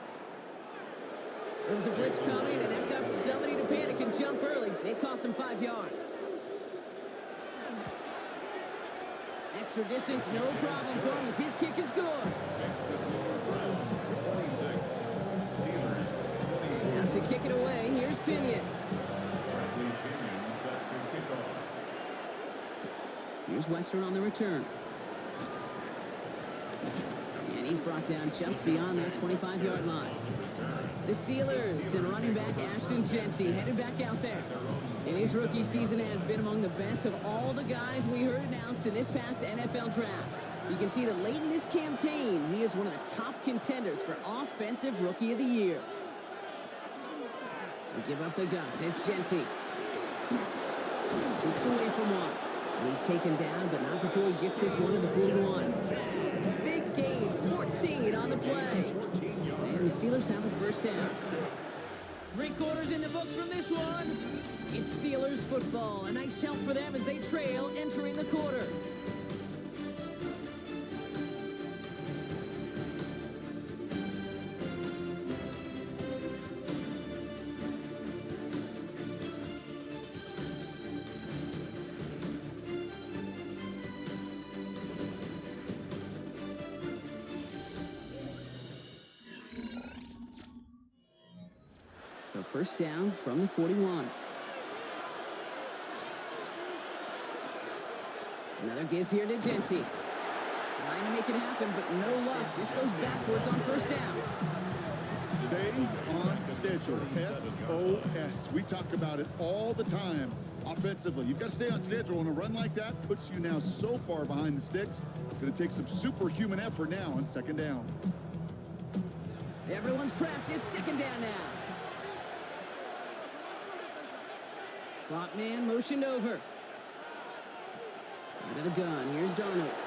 There was a blitz coming, and that got somebody to panic and jump early. It cost him 5 yards. Extra distance, no problem for him as his kick is good. Makes the score Browns 26. Steelers kick it away. Here's Pinion. Bradley Pinion set to kick off. Here's Western on the return. And he's brought down just beyond that 25-yard line. The Steelers and running back Ashton Jeanty headed back out there. And his rookie season has been among the best of all the guys we heard announced in this past NFL draft. You can see that late in this campaign, he is one of the top contenders for Offensive Rookie of the Year. They give up the guts. It's Jeanty. Takes away from one. And he's taken down, but not before he gets this one to the 41. Big gain, 14 on the play. And the Steelers have a first down. 3 quarters in the books from this one. It's Steelers football. A nice help for them as they trail entering the quarter. So first down from the 41. Another give here to Jeanty. Trying to make it happen, but no luck. This goes backwards on first down. Stay on schedule. SOS. We talk about it all the time. Offensively, you've got to stay on schedule, and a run like that puts you now so far behind the sticks. Going to take some superhuman effort now on second down. Everyone's prepped. It's second down now. Slot man motioned over. Into the gun. Here's Darnold.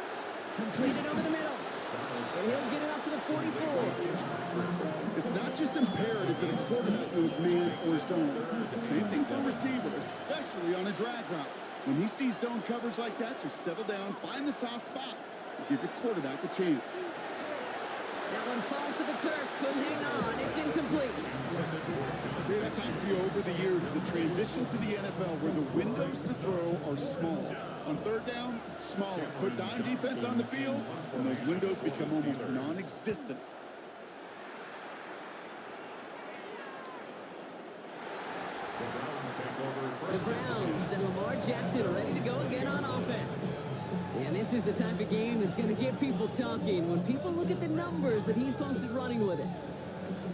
Completed over the middle. And he'll get it up to the 44. It's not just imperative that a quarterback knows man or zone. Same thing for a receiver, especially on a drag route. When he sees zone coverage like that, just settle down, find the soft spot, and give your quarterback a chance. That one falls to the turf. Couldn't hang on. It's incomplete. Great, I've talked to you over the years of the transition to the NFL where the windows to throw are small. On third down, smaller. Put dime defense on the field, and those windows become almost non-existent. The Browns take over The Browns and Lamar Jackson ready to go again on offense. And this is the type of game that's going to get people talking when people look at the numbers that he's posted running with it.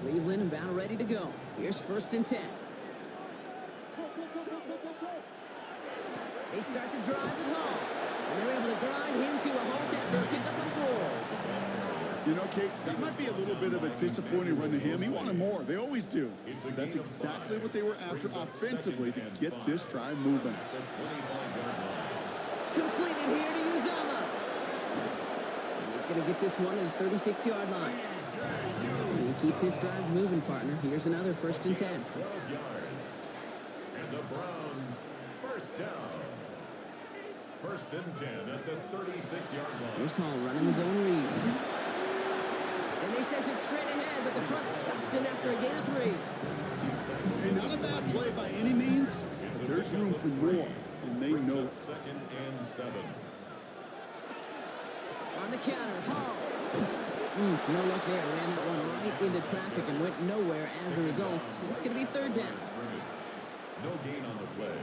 Cleveland about ready to go. Here's first and 10. They start the drive with Hall. And they're able to grind him to a halt after a pickup of 4. You know, Kate, that might be a little bit of a disappointing run to him. He wanted more. They always do. That's exactly what they were after offensively to get this drive moving. Completed here to Uzama. And he's going to get this one to the 36-yard line. And keep this drive moving, partner. Here's another first and 10. 12 yards. And the Browns first down. First and 10 at the 36-yard line. Here's Hall running his own read. And they sent it straight ahead, but the front stops him after a gain of 3. And not a bad play by any means. There's room for more, and they know it. Second and 7. On the counter, Hall. No luck there. Ran that one right into traffic and went nowhere as a result. It's going to be third down. No gain on the play.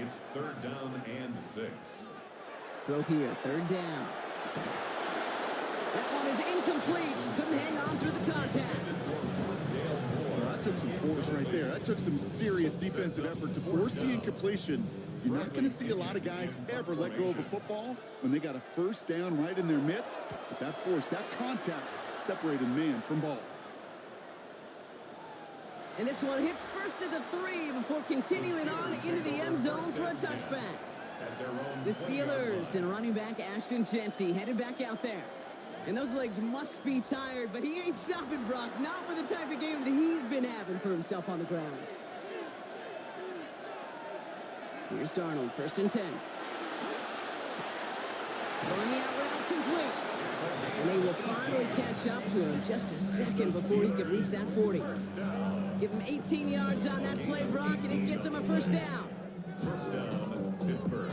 It's third down and 6. Throw here, third down. That one is incomplete. Couldn't hang on through the contact. Well, that took some force right there. That took some serious defensive effort to force the incompletion. You're not going to see a lot of guys ever let go of a football when they got a first down right in their midst. But that force, that contact, separated man from ball. And this one hits first to the 3 before continuing on into the end zone for a touchback. The Steelers and running back Ashton Jeanty headed back out there. And those legs must be tired, but he ain't stopping, Brock. Not with the type of game that he's been having for himself on the ground. Here's Darnold, first and 10. Going the out route complete. And they will finally catch up to him just a second before he could reach that 40. Give him 18 yards on that play, Brock, and it gets him a first down. First down, Pittsburgh.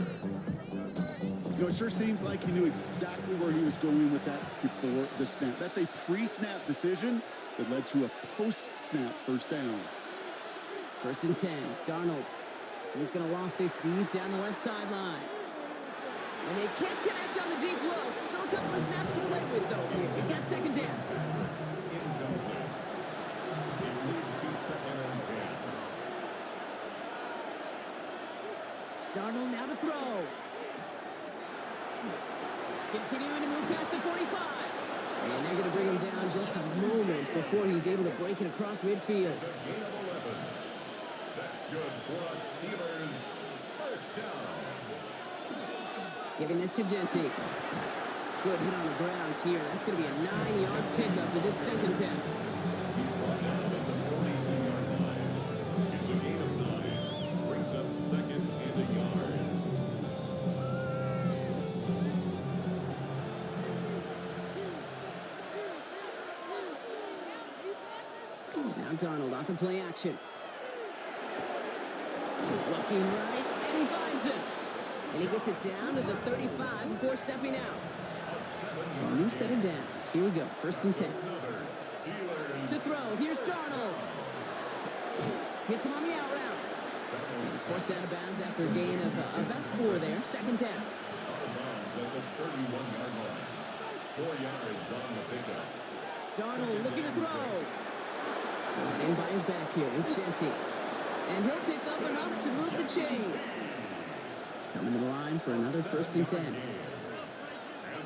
You know, it sure seems like he knew exactly where he was going with that before the snap. That's a pre-snap decision that led to a post-snap first down. First and 10, Darnold. He's going to loft this deep down the left sideline. And they can't connect on the deep look. Still a couple of snaps to play with, though, here. They got second down. Incomplete. It leads to 2nd and 10. Darnold now to throw. Continuing to move past the 45. And they're going to bring him down just a moment before he's able to break it across midfield. It's a gain of 11. That's good for us Steelers. First down. Giving this to Genty. Good hit on the ground here. That's going to be a 9-yard pickup as it's second down. He's brought down at the 42-yard line. It's a gain of 9. Brings up 2nd and a yard. Now Darnold out to play action. Looking right, and he finds it. And he gets it down to the 35 before stepping out. So a new set of downs. Here we go, first and 10. To throw, here's Darnold. Hits him on the out route. And he's forced out of bounds after a gain of about 4 there. Second down. Out of bounds at the 31-yard line. 4 yards on the pickup. Darnold looking to throw. In by his back here is Genty. And he'll pick up enough to move the chains. Coming to the line for another first and 10. And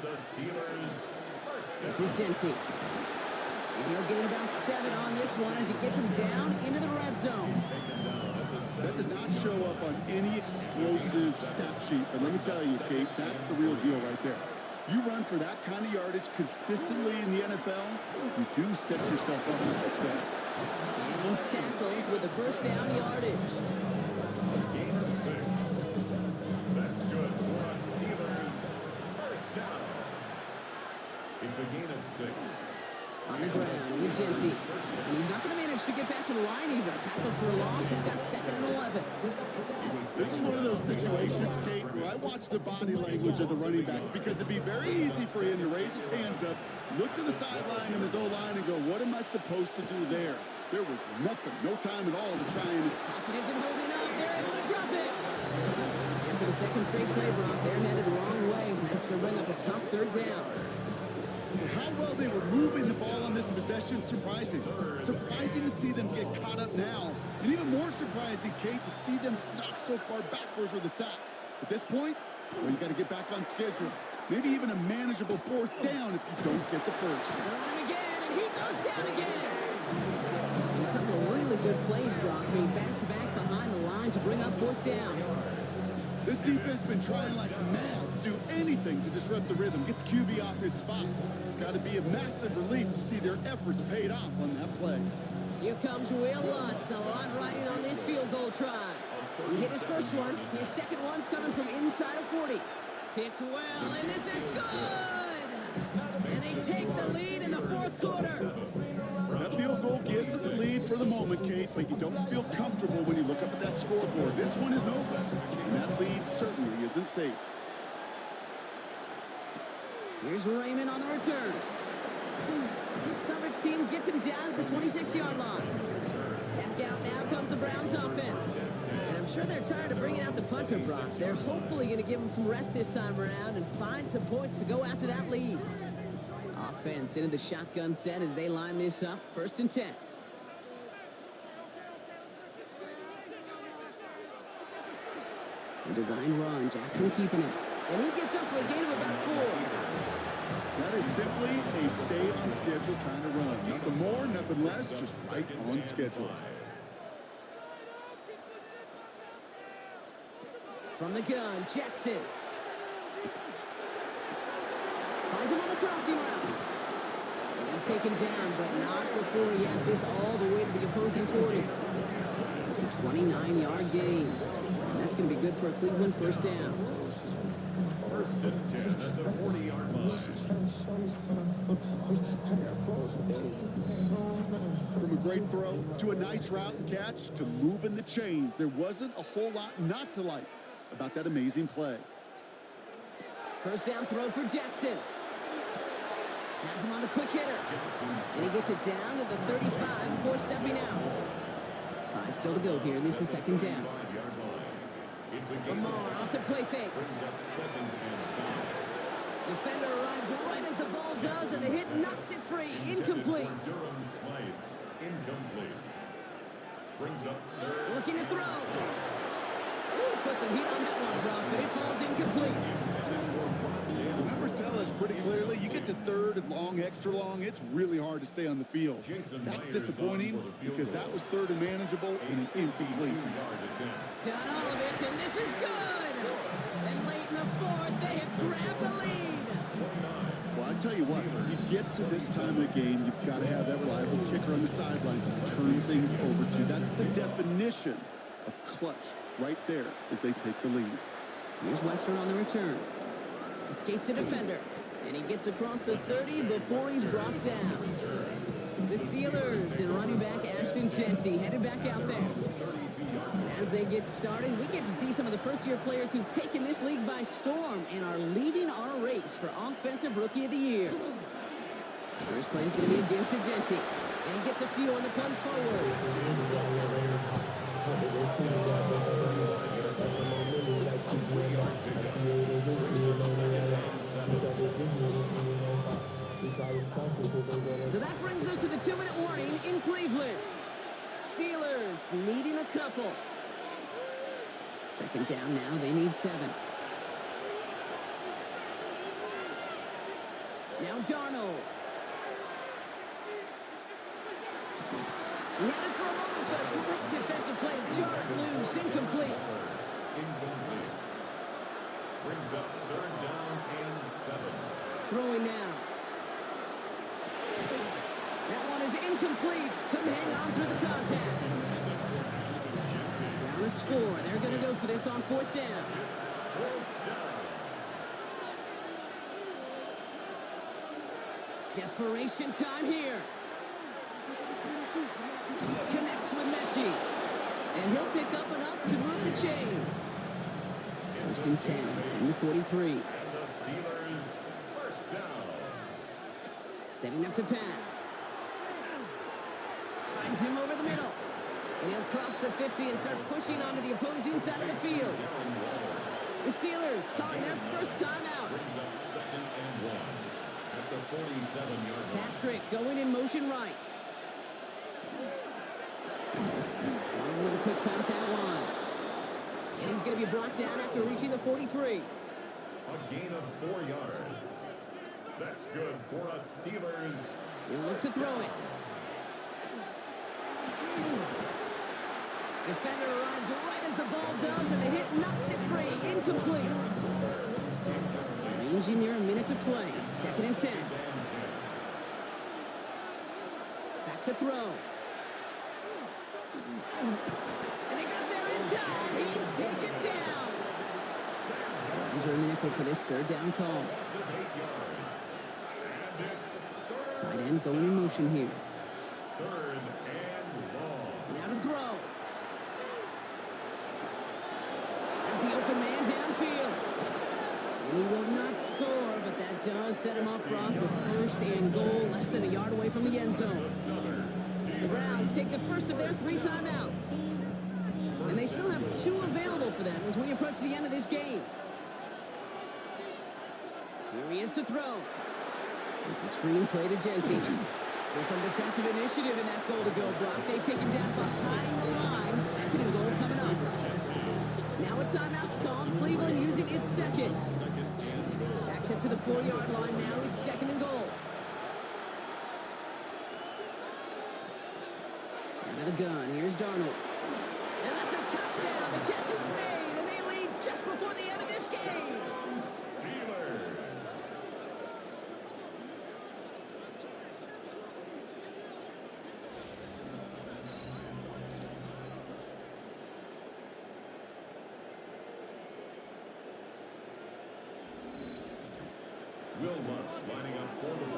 the Steelers first down. This is Genty. And he'll gain about 7 on this one as he gets him down into the red zone. That does not show up on any explosive stat sheet, but let me tell you, Kate, that's the real deal right there. You run for that kind of yardage consistently in the NFL, you do set yourself up for success. And he's tackled with the first down yardage. A gain of 6. That's good for us Steelers. First down. It's a gain of 6. On the ground with Genty. And he's not going to manage to get back to the line even. Tackled for a loss. We've got 2nd and 11. This is one of those situations, Kate, where I watch the body language of the running back because it'd be very easy for him to raise his hands up, look to the sideline and his O-line and go, what am I supposed to do there? There was nothing, no time at all to try and... Pocket isn't holding up. They're able to drop it. And for the second straight play, Brock, they're headed the wrong way. And that's going to bring up a tough third down. For how well they were moving the ball on this possession, surprising. Surprising to see them get caught up now. And even more surprising, Kate, to see them knock so far backwards with a sack. At this point, well, you got to get back on schedule. Maybe even a manageable 4th down if you don't get the first. They're on him again, and he goes down again. And a couple of really good plays, Brock, made back-to-back behind the line to bring up 4th down. This defense has been trying like mad to do anything to disrupt the rhythm, get the QB off his spot. It's got to be a massive relief to see their efforts paid off on that play. Here comes Will Lutz, a lot riding on this field goal try. He hit his first one. His second one's coming from inside of 40. Kicked well, and this is good! And they take the lead in the 4th quarter. That field goal gives them the lead for the moment, Kate, but you don't feel comfortable when you look up at that scoreboard. This one is over, and that lead certainly isn't safe. Here's Raymond on the return. The coverage team gets him down at the 26-yard line. Back out now comes the Browns offense. And I'm sure they're tired of bringing out the puncher, Brock. They're hopefully going to give him some rest this time around and find some points to go after that lead. Offense into the shotgun set as they line this up. First and 10. A design run. Jackson keeping it. And he gets up for a gain of about 4. That is simply a stay-on-schedule kind of run. Nothing more, nothing less, just right on schedule. From the gun, Jackson. Finds him on the crossing route. And he's taken down, but not before he has this all the way to the opposing 40. That's a 29-yard gain. And that's going to be good for a Cleveland first down. First and 10 at the 40-yard line. From a great throw to a nice route and catch to moving the chains, there wasn't a whole lot not to like about that amazing play. First down throw for Jackson. Has him on the quick hitter. And he gets it down to the 35 before stepping out. 5 still to go here. This is second down. 5-yard line. It's a gain Lamar off the play fake. brings up 2nd and 5. Defender arrives right as the ball does, and the hit knocks it free. Incomplete. For Durham Smythe. Incomplete. Brings up 3rd. Looking to throw. Ooh, put some heat on that one, Brock, but it falls incomplete. The numbers tell us pretty clearly, you get to 3rd and long, extra long, it's really hard to stay on the field. That's disappointing because that was 3rd and manageable and an incomplete. 2-yard attempt. Got all of it, and this is good. And late in the 4th, they have grabbed the lead. Well, I tell you what, you get to this time of the game, you've got to have that reliable kicker on the sideline to turn things over to. That's the definition of clutch right there as they take the lead. Here's Western on the return. Escapes a defender, and he gets across the 30 before he's brought down. The Steelers and running back Ashton Chensey headed back out there. And as they get started, we get to see some of the first-year players who've taken this league by storm and are leading our race for Offensive Rookie of the Year. First play is going to be a give to Chensey, and he gets a few on the plunge forward. So that brings us to the 2-minute warning in Cleveland. Steelers needing a couple. Second down now, they need 7. Now Darnold. He had it for a moment, but a great defensive play to jar it loose. Incomplete. Incomplete. Brings up 3rd down and 7. Throwing now. That one is incomplete. Couldn't hang on through the contact. Down a score. They're going to go for this on 4th down. Desperation time here. Connects with Mechie. And he'll pick up enough to move the chains. 1st and 10 from the 43. And the Steelers first down. Setting up to pass. Finds him over the middle. And he'll cross the 50 and start pushing onto the opposing side of the field. The Steelers calling their first time out. Brings up 2nd and 1 at the 47-yard line. Patrick going in motion right. With a quick pass out wide. And he's going to be brought down after reaching the 43. A gain of 4 yards. That's good for us Steelers. He'll look to throw it. Defender arrives right as the ball does, and the hit knocks it free. Incomplete. Rangy near a minute to play. 2nd and 10. Back to throw. And they got there in time. He's taken down. Browns are in the nickel for this 3rd down call. Tight end going in motion here. 3rd and long. Now to throw. As the open man downfield. And he will not score, but that does set him up, Brock, with 1st and goal, less than a yard away from the end zone. The Browns take the first of their 3 timeouts. And they still have 2 available for them as we approach the end of this game. Here he is to throw. It's a screen play to Chensey. So some defensive initiative in that goal to go, Brock. They take him down behind the line. 2nd and goal coming up. Now a timeout's called. Cleveland using its 2nd. Backed up to the 4-yard line now. It's 2nd and goal. Out of the gun. Here's Darnold. And that's a touchdown. The catch is made, and they lead just before the end of this game.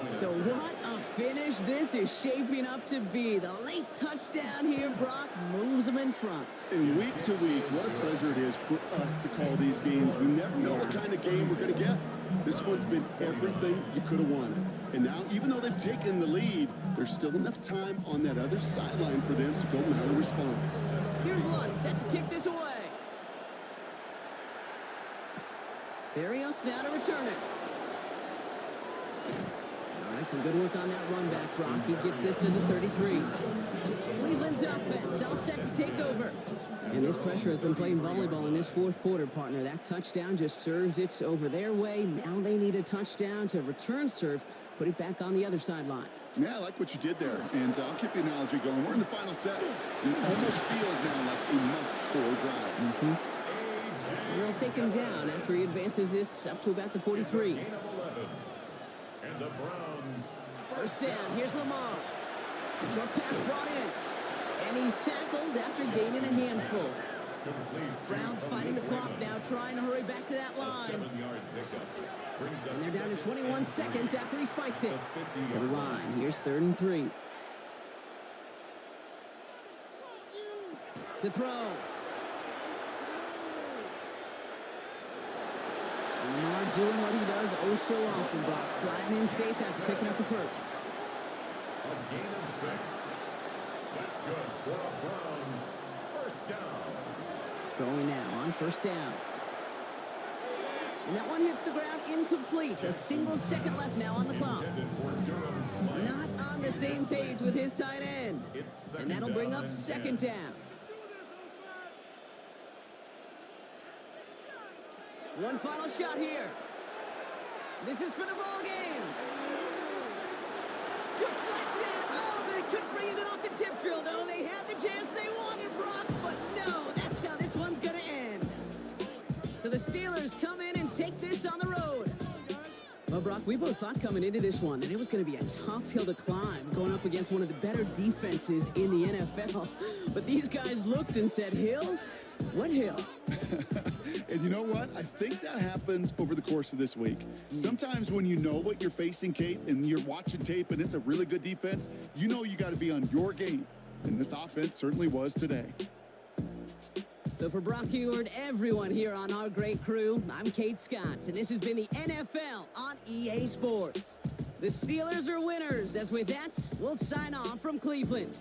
So what a finish this is shaping up to be. The late touchdown here, Brock, moves them in front. And week to week, what a pleasure it is for us to call these games. We never know what kind of game we're going to get. This one's been everything you could have wanted. And now, even though they've taken the lead, there's still enough time on that other sideline for them to go mount a response. Here's Lund set to kick this away. Barrios now to return it. All right, some good work on that run back, Brock. He gets this to the 33. Cleveland's offense all set to take over. And this pressure has been playing volleyball in this fourth quarter, partner. That touchdown just served it over their way. Now they need a touchdown to return serve, put it back on the other sideline. Yeah, I like what you did there. And I'll keep the analogy going. We're in the final set. It almost feels now like a must-score drive. And they'll take him down after he advances this up to about the 43. And the Browns. First down, here's Lamar. Short pass brought in. And he's tackled after gaining a handful. Browns fighting the clock now, trying to hurry back to that line. 7-yard pickup. And they're down to 21 seconds after he spikes it. To the line, here's 3rd and 3. To throw. Lamar doing what he does oh so often, Brock. Sliding in safe after picking up the first. A gain of 6. That's good for the Browns. First down. Going now on first down. And that one hits the ground incomplete. A single second left now on the clock. Not on the same page with his tight end. And that'll bring up second down. One final shot here. This is for the ball game. Deflected. Oh, they couldn't bring it in off the tip drill, though. They had the chance they wanted, Brock, but no, that's how this one's going to end. So the Steelers come in and take this on the road. Well, Brock, we both thought coming into this one that it was going to be a tough hill to climb, going up against one of the better defenses in the NFL. But these guys looked and said, Hill? What hill? And you know what? I think that happens over the course of this week. Sometimes when you know what you're facing, Kate, and you're watching tape and it's a really good defense, you know you got to be on your game. And this offense certainly was today. So for Brock Heward, everyone here on our great crew, I'm Kate Scott, and this has been the NFL on EA Sports. The Steelers are winners, as with that, we'll sign off from Cleveland.